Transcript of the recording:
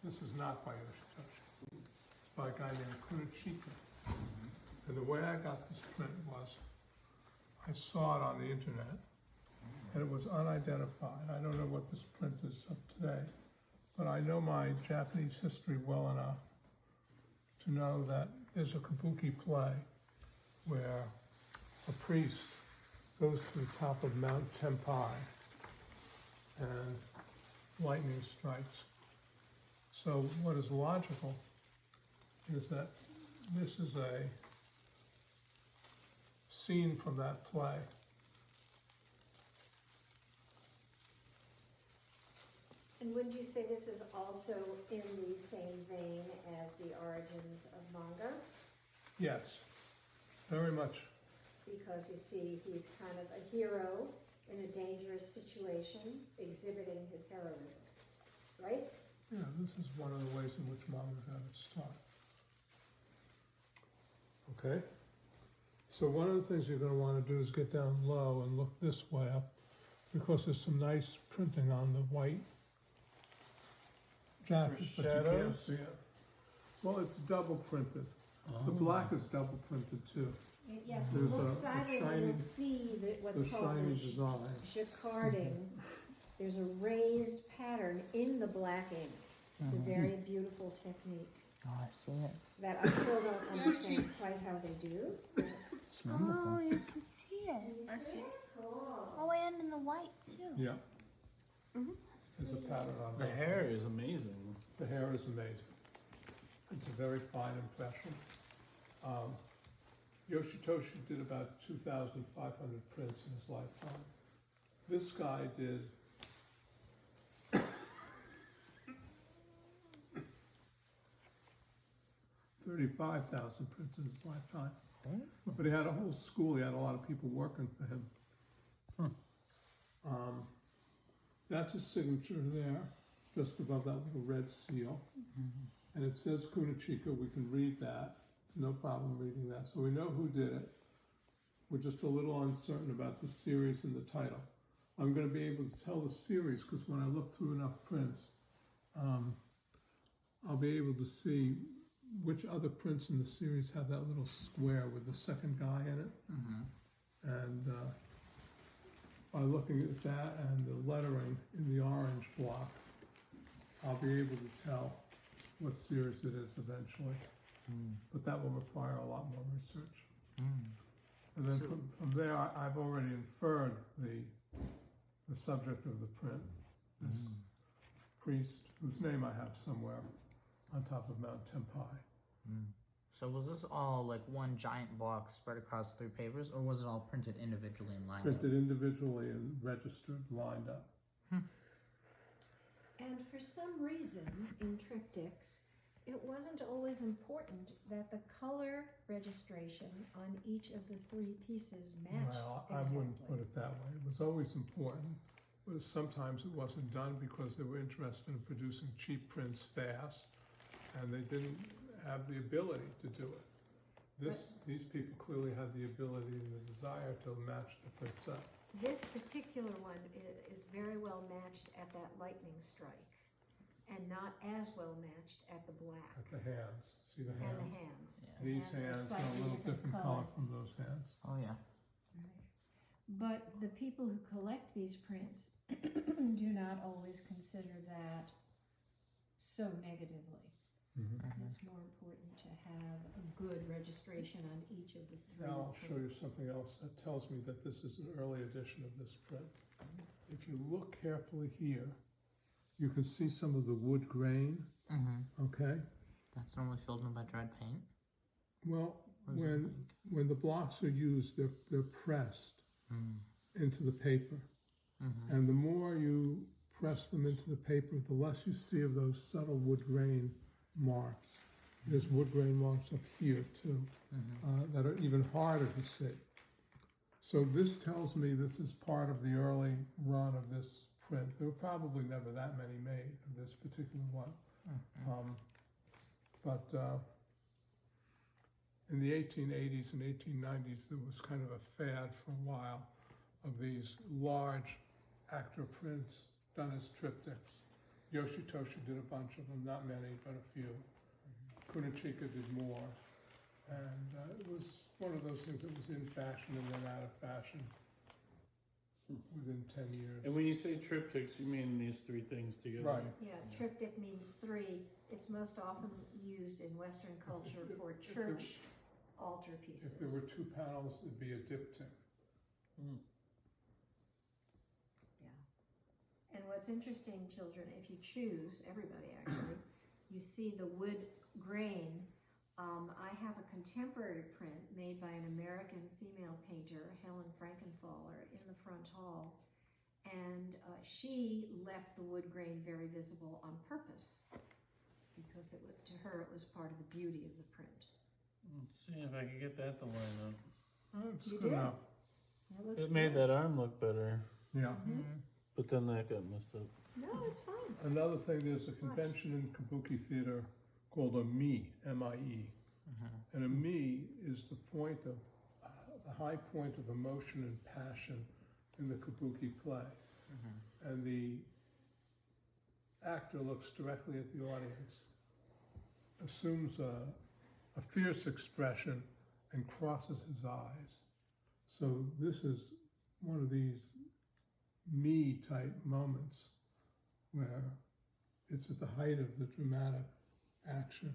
This is not by Yoshitoshi. It's by a guy named Kunichika. And the way I got this print was, I saw it on the internet, and it was unidentified. I don't know what this print is of today, but I know my Japanese history well enough to know that there's a kabuki play where a priest goes to the top of Mount Tempai and lightning strikes. So what is logical is that this is a scene from that play. And wouldn't you say this is also in the same vein as the origins of manga? Yes, very much. Because you see, he's kind of a hero in a dangerous situation, exhibiting his heroism, right? Yeah, this is one of the ways in which manga got its start. Okay? So one of the things you're going to want to do is get down low and look this way up, because there's some nice printing on the white jacket, but you can't see it. Well, it's double printed. The black is double printed too. Yeah, if you There's look a sideways, shiny- you'll see that The what's called shiny the design. jacquarding. There's a raised pattern in the black ink. It's a very beautiful technique Oh, I see it. that I still don't understand quite how they do. It's wonderful. Oh, you can see it. Cool. Oh, and in the white too. Yeah. There's a pattern on The that. hair is amazing. The hair is amazing. It's a very fine impression. Yoshitoshi did about 2,500 prints in his lifetime. This guy did 35,000 prints in his lifetime. But he had a whole school, he had a lot of people working for him. That's his signature there, just above that little red seal. And it says Kunichika, we can read that. No problem reading that. So we know who did it. We're just a little uncertain about the series and the title. I'm going to be able to tell the series because when I look through enough prints, I'll be able to see which other prints in the series have that little square with the second guy in it. And by looking at that and the lettering in the orange block, I'll be able to tell what series it is eventually. But that will require a lot more research. And then from there, I've already inferred the subject of the print. This priest, whose name I have somewhere, on top of Mount Tempai. So was this all like one giant box spread across 3 papers, or was it all printed individually and lined Printed individually and registered, lined up. And for some reason, in triptychs, it wasn't always important that the color registration on each of the 3 pieces matched Well, exactly. I wouldn't put it that way. It was always important, but sometimes it wasn't done because they were interested in producing cheap prints fast, and they didn't have the ability to do it. These people clearly had the ability and the desire to match the prints up. This particular one is very well matched at that lightning strike, and not as well matched at the black. At the hands, see the And hands? the hands. Yeah. The These are hands are a slightly little different color from those hands. Oh yeah. But the people who collect these prints do not always consider that so negatively. It's more important to have a good registration on each of the 3. Now I'll show you something else that tells me that this is an early edition of this print. If you look carefully here, you can see some of the wood grain, okay? That's normally filled in by dried paint. Well, Or is it when the blocks are used, they're pressed into the paper. And the more you press them into the paper, the less you see of those subtle wood grain marks. There's wood grain marks up here too, that are even harder to see. So this tells me this is part of the early run of this print. There were probably never that many made of this particular one. But in the 1880s and 1890s, there was kind of a fad for a while of these large actor prints done as triptychs. Yoshitoshi did a bunch of them, not many, but a few. Kunichika did more. And it was one of those things that was in fashion and then out of fashion within 10 years. And when you say triptychs, you mean these three things together? Right. Yeah, triptych means three. It's most often used in Western culture for church altar pieces. If there were two panels, it'd be a diptych. Yeah. And what's interesting, children, if you choose, everybody actually, you see the wood grain. I have a contemporary print made by an American female painter, Helen Frankenthaler, in the front hall. And she left the wood grain very visible on purpose because to her it was part of the beauty of the print. See if I can get that to line up. Oh, it's You good did. enough. That looks It made good. that arm look better, Yeah. but then that got messed up. No, it's fine. Another thing, there's a convention in Kabuki theater called a mi, M-I-E. And a mi is the point of, the high point of emotion and passion in the Kabuki play. And the actor looks directly at the audience, assumes a fierce expression, and crosses his eyes. So this is one of these me type moments where it's at the height of the dramatic action.